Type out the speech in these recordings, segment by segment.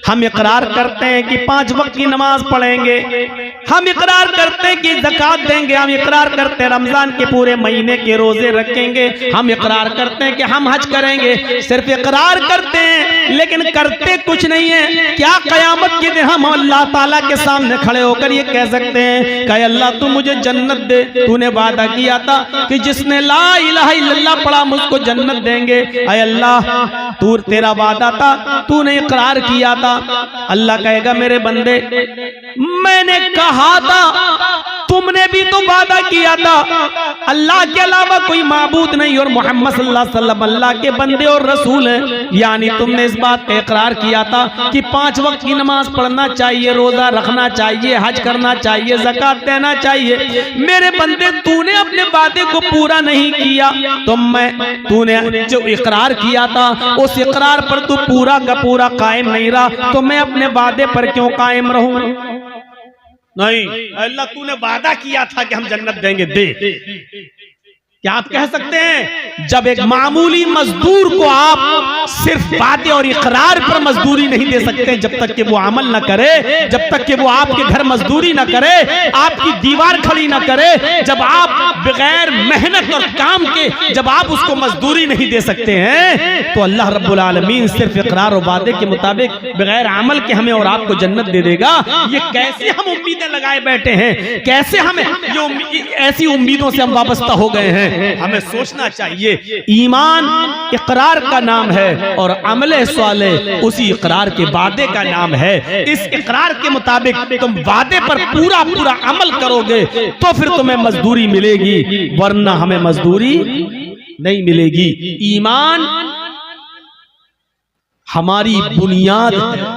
हम इकरार करते हैं कि 5 वक्त की नमाज पढ़ेंगे, हम इकरार करते हैं कि ज़कात देंगे, हम इकरार करते हैं रमजान के पूरे महीने के रोजे रखेंगे, हम इकरार करते हैं कि हम हज करेंगे। सिर्फ इकरार करते हैं लेकिन करते कुछ नहीं है। क्या क़यामत के दिन हम अल्लाह ताला के सामने खड़े होकर ये कह सकते हैं कि अल्लाह तू मुझे जन्नत दे, तूने वादा किया था कि जिसने ला इलाहा इल्लल्लाह पढ़ा मुझको जन्नत देंगे। अय अल्लाह तू तेरा वादा था, तूने इकरार किया था। अल्लाह कहेगा मेरे बंदे मैंने कहा था, तुमने भी तो वादा किया था अल्लाह के अलावा कोई माबूद नहीं और मोहम्मद सल्लल्लाहु अलैहि वसल्लम अल्लाह के बंदे और रसूल हैं। यानी तुमने इस बात का इकरार किया था कि 5 वक्त की नमाज पढ़ना चाहिए, रोजा रखना चाहिए, हज करना चाहिए, ज़कात देना चाहिए। मेरे बंदे तूने अपने वादे को पूरा नहीं किया तो तूने जो इकरार किया था उस इकरार पर तू पूरा का पूरा कायम नहीं रहा तो मैं अपने वादे पर क्यों कायम रहूं? नहीं, अल्लाह तूने वादा किया था कि हम जन्नत देंगे, दे। क्या आप कह सकते हैं जब एक मामूली मजदूर को आप सिर्फ वादे और इकरार पर मजदूरी नहीं दे सकते जब तक कि वो अमल न करे, जब तक कि वो आपके घर मजदूरी न करे, आपकी दीवार खड़ी न करे, जब आप बगैर मेहनत और काम के जब आप उसको मजदूरी नहीं दे सकते हैं तो अल्लाह रब्बुल आलमीन सिर्फ इकरार और वादे के मुताबिक बगैर अमल के हमें और आपको जन्नत दे देगा। ये कैसे हम उम्मीदें लगाए बैठे हैं, कैसे हमें ये ऐसी उम्मीदों से हम वाबस्ता हो गए हैं। हमें सोचना चाहिए ईमान इकरार का नाम है और अमले स्वाले उसी इकरार के वादे का नाम है। इस इकरार के मुताबिक तुम वादे पर पूरा पूरा अमल करोगे तो फिर तुम्हें मजदूरी मिलेगी, वरना हमें मजदूरी नहीं मिलेगी। ईमान हमारी बुनियाद है।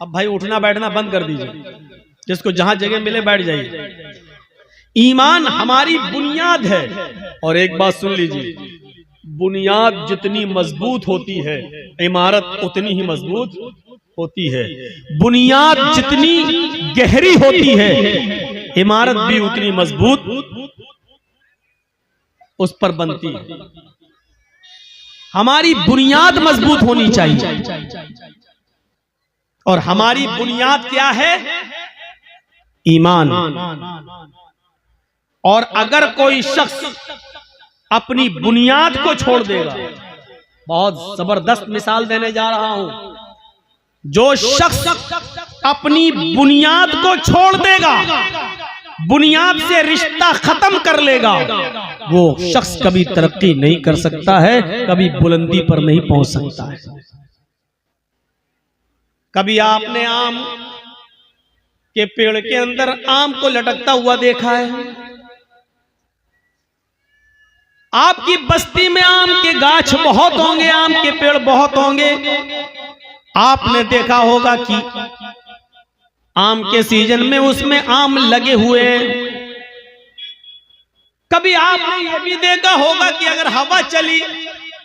अब भाई उठना बैठना बंद कर दीजिए, जिसको जहां जगह मिले बैठ जाइए। ईमान हमारी बुनियाद है। और एक बात सुन लीजिए, बुनियाद जितनी मजबूत होती है इमारत उतनी ही मजबूत होती है। बुनियाद जितनी गहरी होती है इमारत भी उतनी मजबूत उस पर बनती है। हमारी बुनियाद मजबूत होनी चाहिए और हमारी बुनियाद क्या है? ईमान। और अगर कोई शख्स अपनी बुनियाद को छोड़ देगा, बहुत जबरदस्त मिसाल देने जा रहा हूं, जो शख्स अपनी बुनियाद को छोड़ देगा, बुनियाद से रिश्ता खत्म कर लेगा, वो शख्स कभी तरक्की नहीं कर सकता है, कभी बुलंदी पर नहीं पहुंच सकता है। कभी आपने आम के पेड़ के अंदर आम को लटकता हुआ देखा है? आपकी बस्ती में आम के गाछ बहुत होंगे, आम के पेड़ बहुत होंगे। आपने देखा होगा कि आम के सीजन में उसमें आम लगे हुए हैं। कभी आपने यह भी देखा होगा कि अगर हवा चली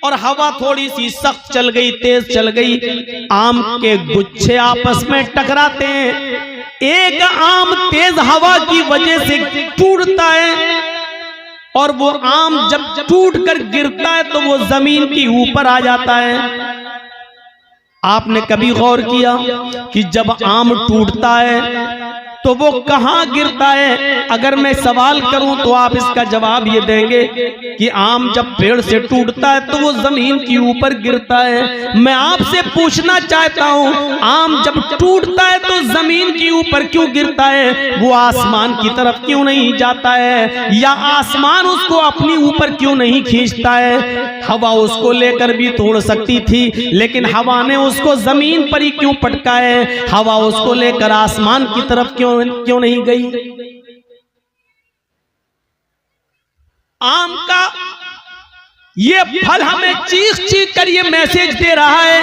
और हवा थोड़ी सी सख्त चल गई, तेज चल गई, आम के गुच्छे आपस में टकराते हैं। एक आम तेज हवा की वजह से टूटता है और वो आम जब टूट कर गिरता है तो वो जमीन के ऊपर आ जाता है। आपने कभी गौर किया कि जब आम टूटता है तो वो कहां गिरता है? अगर मैं सवाल करूं तो आप इसका जवाब ये देंगे कि आम जब पेड़ से टूटता है तो वो जमीन के ऊपर गिरता है। मैं आपसे पूछना चाहता हूं, आम जब टूटता है तो जमीन के ऊपर क्यों गिरता है? वो आसमान की तरफ क्यों नहीं जाता है? या आसमान उसको अपनी ऊपर क्यों नहीं खींचता है? हवा उसको लेकर भी तोड़ सकती थी, लेकिन हवा ने उसको जमीन पर ही क्यों पटका है? हवा उसको लेकर आसमान की तरफ क्यों नहीं गई? आम का ये फल हमें चीख चीख कर ये मैसेज दे रहा है,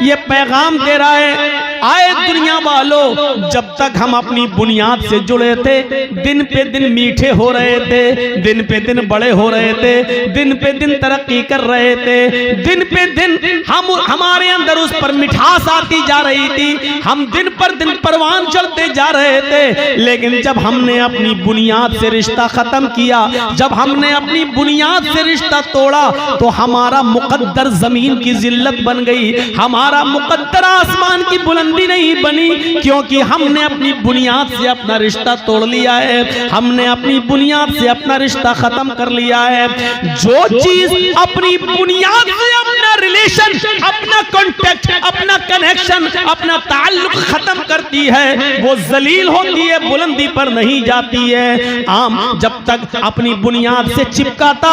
ये पैगाम दे रहा है, आए दुनिया वालों, जब तक हम अपनी बुनियाद से जुड़े थे, दिन पे दिन मीठे हो रहे थे, दिन पे दिन बड़े हो रहे थे, दिन पे दिन तरक्की कर रहे थे, दिन पे दिन हमारे अंदर उस पर मिठास आती जा रही थी, हम दिन पर दिन परवान चढ़ते जा रहे थे। लेकिन जब हमने अपनी बुनियाद से रिश्ता खत्म किया, जब हमने अपनी बुनियाद से रिश्ता तोड़ा, तो हमारा मुकद्दर जमीन की जिल्लत बन गई, हमारा मुकद्दर आसमान की बुलंदी नहीं बनी, क्योंकि हमने अपनी बुनियाद से अपना रिश्ता तोड़ लिया है, हमने अपनी बुनियाद से अपना रिश्ता खत्म कर लिया है। जो चीज अपनी बुनियाद से अपना रिलेशन, अपना कॉन्टेक्ट, अपना कनेक्शन, अपना ताल्लुक खत्म करती है, वो जलील होती है, बुलंदी पर नहीं जाती है। आम जब तक अपनी बुनियाद से चिपकाता,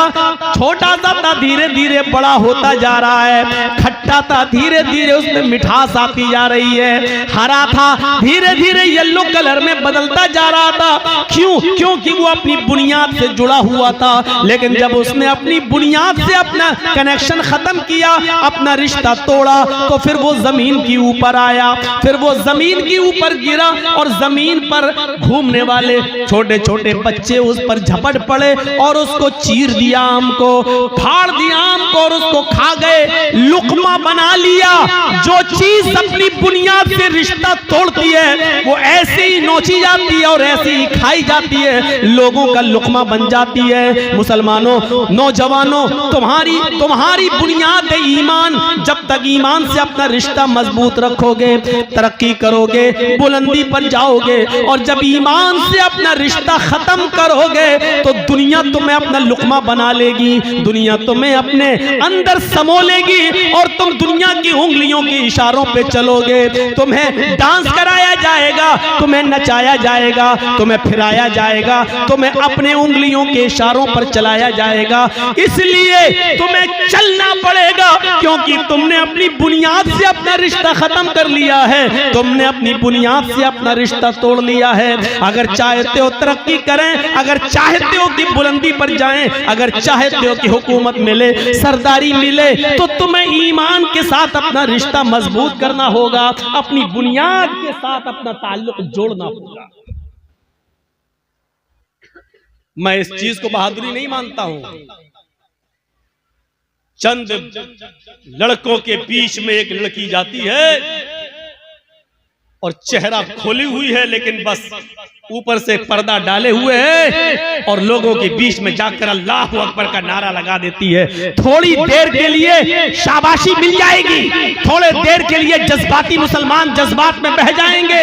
छोटा सा था, धीरे धीरे बड़ा होता जा रहा है, खट्टा था, धीरे धीरे उसमें मिठास आती जा रही है, हरा था, धीरे धीरे येलो कलर में बदलता जा रहा था। क्यों? क्योंकि वो अपनी बुनियाद से जुड़ा हुआ था। लेकिन जब उसने अपनी बुनियाद से अपना कनेक्शन खत्म किया, अपना रिश्ता तोड़ा, तो फिर वो जमीन के ऊपर आया, फिर वो जमीन के ऊपर गिरा और जमीन पर घूमने वाले छोटे छोटे बच्चे उस पर झपट पड़े और उसको चीर दिया, आम को फाड़ दिया, आम को, और उसको खा गए, लुकमा बना लिया। जो चीज अपनी बुनियाद से रिश्ता तोड़ती है वो ऐसे ही नोची जाती है और ऐसे ही खाई जाती है, लोगों का लुकमा बन जाती है। मुसलमानों, नौजवानों, तुम्हारी बुनियाद है ईमान। जब तक ईमान से अपना रिश्ता मजबूत रखोगे, तरक्की करोगे, बुलंदी पर जाओगे, और जब ईमान से अपना रिश्ता खत्म करोगे तो दुनिया तुम्हें अपना लुकमा बना लेगी, दुनिया तुम्हें अपने अंदर समो लेगी और तुम दुनिया की उंगलियों के इशारों पे चलोगे। तुम्हें डांस कराया जाएगा, तुम्हें नचाया जाएगा, तुम्हें फिराया जाएगा, तुम्हें अपने उंगलियों के इशारों पर चलाया जाएगा। इसलिए तुम्हें चलना पड़ेगा, क्योंकि तुमने अपनी बुनियाद से अपना रिश्ता खत्म कर लिया है, तुमने अपनी बुनियाद से अपना रिश्ता तोड़ लिया है। अगर चाहते हो तरक्की करें, अगर चाहते हो कि बुलंदी पर जाएं, अगर चाहते हो कि हुकूमत मिले, सरदारी मिले, तो तुम्हें ईमान के साथ अपना रिश्ता मजबूत करना होगा, अपनी बुनियाद के साथ अपना ताल्लुक जोड़ना होगा। मैं इस चीज को बहादुरी नहीं मानता हूं। चंद लड़कों के बीच में एक लड़की जाती है और चेहरा खोली हुई है, लेकिन बस ऊपर से पर्दा डाले हुए है और लोगों के बीच में जाकर अल्लाह अकबर का नारा लगा देती है। थोड़ी देर के लिए शाबाशी मिल जाएगी, थोड़े देर के लिए जज्बाती मुसलमान जज्बात में बह जाएंगे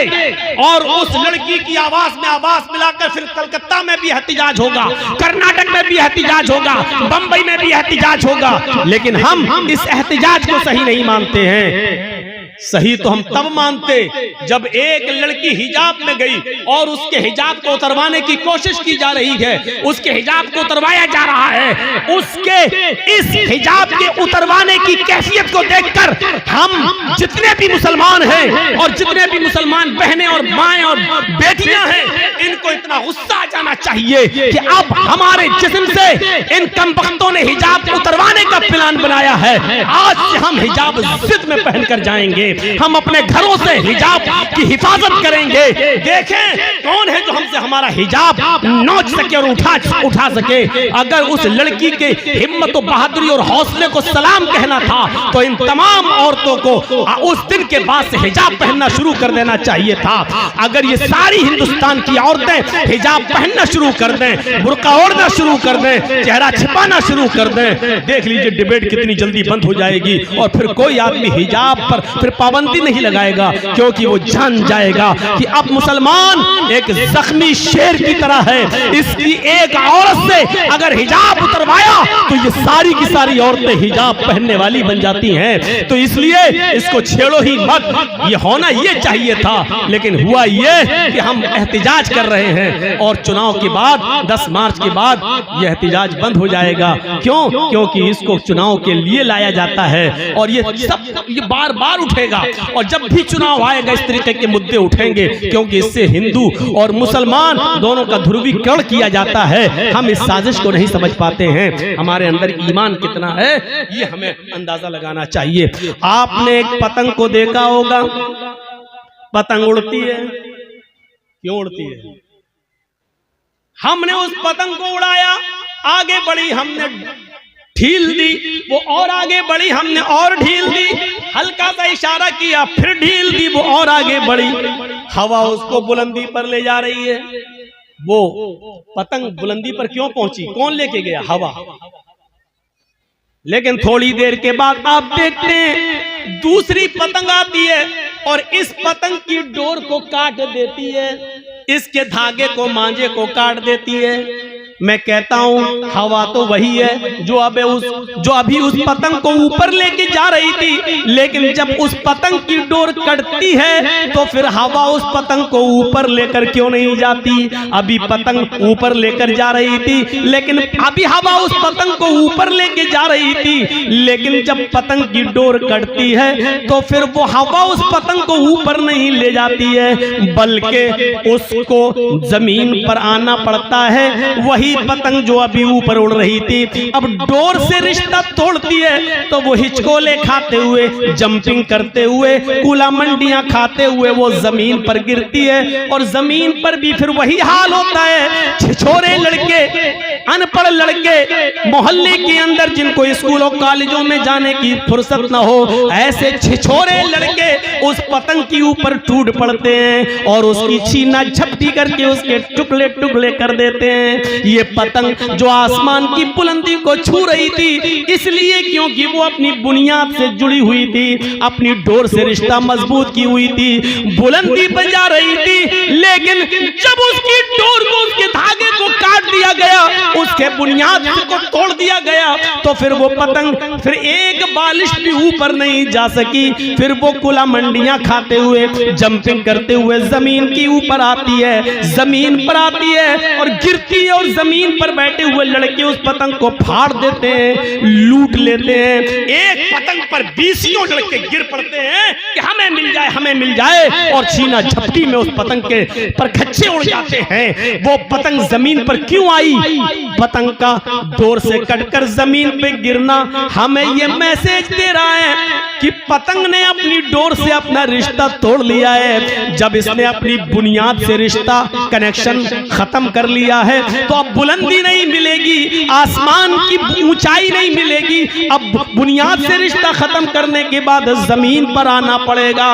और उस लड़की की आवाज में आवाज मिलाकर फिर कलकत्ता में भी एहतिजाज होगा, कर्नाटक में भी एहतिजाज होगा, बंबई में भी एहतिजाज होगा। लेकिन हम इस एहतिजाज को सही नहीं मानते हैं। सही तो हम तब मानते जब एक लड़की हिजाब में गई और उसके हिजाब को उतरवाने की कोशिश की जा रही है, उसके हिजाब को उतरवाया जा रहा है, उसके इस हिजाब के उतरवाने की कैफियत को देखकर हम जितने भी मुसलमान हैं और जितने भी मुसलमान बहनें और माएं और बेटियां हैं, इनको इतना गुस्सा आ जाना चाहिए कि अब हमारे जिस्म से इन कमबख्तों ने हिजाब उतरवाने का प्लान बनाया है। आज से हम हिजाब जिद में पहनकर जाएंगे, हम अपने घरों से हिजाब की हिफाजत करेंगे। देखें कौन है जो हमसे हमारा हिजाब नोच सके और उठा सके। अगर उस लड़की के हिम्मत और बहादुरी और हौसले को सलाम कहना था तो इन तमाम औरतों को उस दिन के बाद से हिजाब पहनना शुरू कर देना चाहिए था। अगर ये सारी हिंदुस्तान की औरतें हिजाब पहनना शुरू कर दें, बुर्का ओढ़ना शुरू कर दें, चेहरा छिपाना शुरू कर दें, देख लीजिए डिबेट कितनी जल्दी बंद हो जाएगी और फिर कोई आदमी हिजाब पर फिर पाबंदी नहीं लगाएगा, क्योंकि वो जान जाएगा कि अब मुसलमान एक जख्मी शेर की तरह है। इसकी एक औरत से अगर हिजाब उतरवाया तो ये सारी की सारी औरतें हिजाब पहनने वाली बन जाती हैं। तो इसलिए इसको छेड़ो ही मत, ये होना ये चाहिए था। लेकिन हुआ ये कि हम एहतिजाज कर रहे हैं और चुनाव के बाद 10 मार्च के बाद ये एहतिजाज बंद हो जाएगा। क्यों? क्योंकि इसको चुनाव के लिए लाया जाता है और ये सब ये बार बार उठेगा और जब भी चुनाव आएगा इस तरीके के मुद्दे उठेंगे, क्योंकि इससे हिंदू और मुसलमान दोनों का ध्रुवीकरण किया जाता है। हम इस साजिश को नहीं समझ पाते हैं। हमारे अंदर ईमान कितना है ये हमें अंदाजा लगाना चाहिए। आपने एक पतंग को देखा होगा, पतंग उड़ती है, क्यों उड़ती है? हमने उस पतंग को उड़ाया, आगे बढ़ी, हमने ढील दी, वो और आगे बढ़ी, हमने और ढील दी, हल्का सा इशारा किया, फिर ढील दी, वो और आगे बढ़ी। हवा उसको बुलंदी पर ले जा रही है। वो पतंग बुलंदी पर क्यों पहुंची? कौन लेके गया? हवा। लेकिन थोड़ी देर के बाद आप देखते हैं दूसरी पतंग आती है और इस पतंग की डोर को काट देती है, इसके धागे को, मांझे को काट देती है। मैं कहता हूं हवा तो वही है जो अभी उस पतंग को ऊपर लेके जा रही थी, लेकिन जब उस पतंग की डोर कटती है तो फिर हवा उस पतंग को ऊपर लेकर क्यों नहीं जाती? अभी पतंग ऊपर लेकर जा रही थी, लेकिन अभी हवा उस पतंग को ऊपर लेके जा रही थी, लेकिन जब पतंग की डोर कटती है तो फिर वो हवा उस पतंग को ऊपर नहीं ले जाती है, बल्कि उसको जमीन पर आना पड़ता है। वही पतंग जो अभी ऊपर उड़ रही थी अब डोर से रिश्ता तोड़ती है तो वो हिचकोले खाते हुए, जंपिंग करते हुए, कूला मंडियां खाते हुए वो जमीन पर गिरती है। और जमीन पर भी फिर वही हाल होता है। छिछोरे लड़के, अनपढ़ लड़के, मोहल्ले के अंदर जिनको स्कूलों कॉलेजों में जाने की फुर्सत न हो, ऐसे छिछोरे लड़के उस पतंग के ऊपर टूट पड़ते हैं और उसकी छीना झपटी करके उसके टुकड़े टुकड़े कर देते हैं। ये पतंग जो आसमान की बुलंदी को छू रही थी इसलिए क्योंकि वो अपनी बुनियाद से जुड़ी हुई थी, अपनी डोर से रिश्ता मजबूत की हुई थी, बुलंदी पर जा रही थी। लेकिन जब उसकी डोर को, उसके धागे को काट दिया गया, उसके बुनियाद को तोड़ दिया गया, तो फिर वो पतंग फिर एक बालिश भी ऊपर नहीं जा सकी। फिर वो कुला मंडियां खाते हुए, जंपिंग करते हुए जमीन की ऊपर आती है, जमीन पर आती है और गिरती है और जमीन पर बैठे हुए लड़के उस पतंग को फाड़ देते हैं, लूट लेते हैं। एक पतंग पर 20 लड़के गिर पड़ते हैं कि हमें मिल जाए, हमें मिल जाए, और छीना झपटी में उस पतंग के पर खच्चे उड़ जाते हैं। वो पतंग जमीन पर क्यों आई? पतंग का डोर से कटकर जमीन पे गिरना हमें ये मैसेज दे रहा है कि पतंग ने अपनी डोर से अपना रिश्ता तोड़ लिया है। जब इसने अपनी बुनियाद से रिश्ता, कनेक्शन खत्म कर लिया है तो अब बुलंदी नहीं मिलेगी, आसमान की ऊंचाई नहीं मिलेगी। अब बुनियाद से रिश्ता खत्म करने के बाद जमीन पर आना पड़ेगा।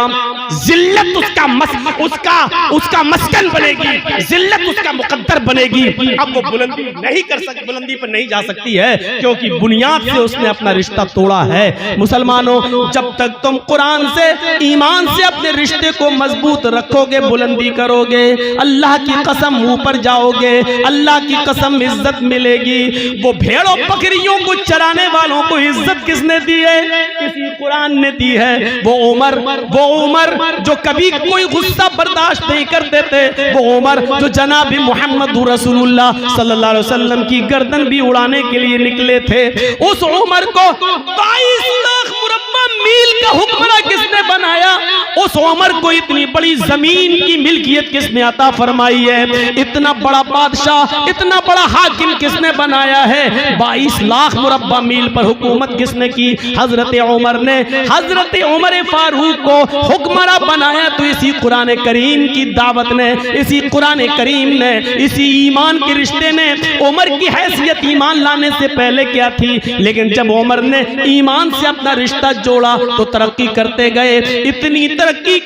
जिल्लत उसका मस्कन बनेगी, जिल्लत उसका मुकद्दर बनेगी। अब वो बुलंदी नहीं कर सकती, बुलंदी पर नहीं जा सकती है क्योंकि बुनियाद से उसने अपना रिश्ता तोड़ा है। मुसलमानों, जब तक तुम कुरान से, ईमान से अपने रिश्ते को मजबूत रखोगे, बुलंदी करोगे, अल्लाह की कसम ऊपर जाओगे, अल्लाह की कसम इज्जत मिलेगी। वो भेड़ों बकरियों को चराने वालों को इज्जत किसने दी है? इसी कुरान ने दी है। वो उमर जो कभी कोई गुस्सा बर्दाश्त नहीं करते थे, वो उमर जो जनाब मोहम्मद रसूलुल्लाह सल्लल्लाहु अलैहि वसल्लम की गर्दन भी उड़ाने के लिए निकले थे, उस उमर को 22 लाख मुरब्बा मील का हुक्मरान किसने बनाया? उस उमर को इतनी बड़ी जमीन की मिल्कियत किसने अता फरमाई है? इतना बड़ा बादशाह, इतना बड़ा हाकिम किसने बनाया है? 22 लाख मुरब्बा मील पर हुकूमत किसने की? हजरत उमर ने। हजरत उमर फारूक को हुक्मरान बनाया तो इसी कुरान करीम की दावत ने, इसी कुरान करीम ने, इसी ईमान के रिश्ते ने। उमर की हैसियत ईमान लाने से पहले क्या थी, लेकिन जब उमर ने ईमान से अपना रिश्ता जोड़ा तो तरक्की करते गए। इतनी तरक्की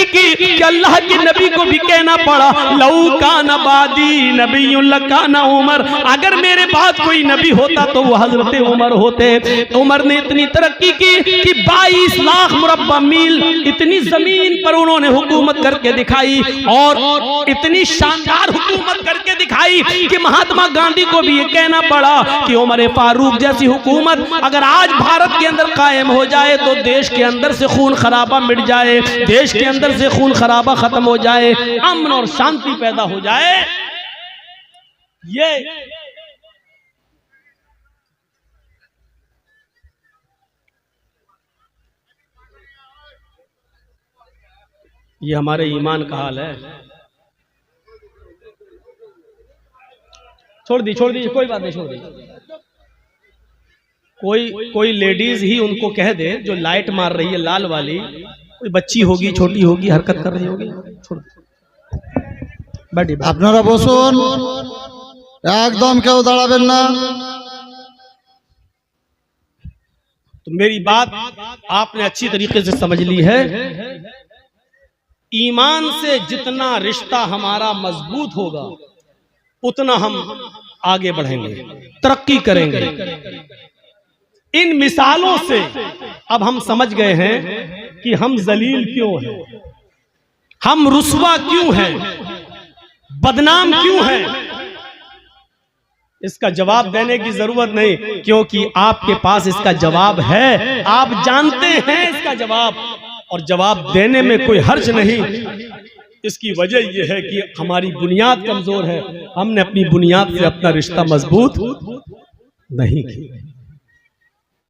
की कि अल्लाह के नबी को भी कहना पड़ा, लऊ कान बादी नबीयुल लकाना उमर, अगर मेरे बाद कोई नबी होता तो वो हजरत उमर होते। उमर ने इतनी तरक्की की कि 22 लाख मुरब्बा मील इतनी जमीन पर उन्होंने हुकूमत करके दिखाई, और इतनी शानदार हुकूमत करके दिखाई कि महात्मा गांधी को भी ये कहना पड़ा कि उमर फारूक जैसी हुकूमत अगर आज भारत के अंदर कायम हो जाए तो देश के अंदर से खून खराबा मिट जाए, देश के अंदर से खून खराबा खत्म हो जाए, अमन और शांति पैदा हो जाए। ये हमारे ईमान का हाल है। छोड़ दी, कोई बात नहीं, छोड़ दी। कोई लेडीज ही उनको कह दे जो लाइट मार रही है लाल वाली, कोई बच्ची होगी, छोटी होगी, हरकत कर रही होगी, छोड़ बैठी। আপনারা বসুন, একদম কেউ দাঁড়াবেন না। तो मेरी बात आपने अच्छी तरीके से समझ ली है। ईमान से जितना रिश्ता हमारा मजबूत होगा उतना हम आगे बढ़ेंगे, तरक्की करेंगे। इन मिसालों से अब हम समझ गए हैं कि हम जलील क्यों हैं, हम रुस्वा क्यों हैं, बदनाम क्यों हैं। इसका जवाब देने की जरूरत नहीं, क्योंकि आपके पास इसका जवाब है, आप जानते हैं इसका जवाब, और जवाब देने में कोई हर्ज नहीं। इसकी वजह यह है कि हमारी बुनियाद कमजोर है, हमने अपनी बुनियाद से अपना रिश्ता मजबूत नहीं किया।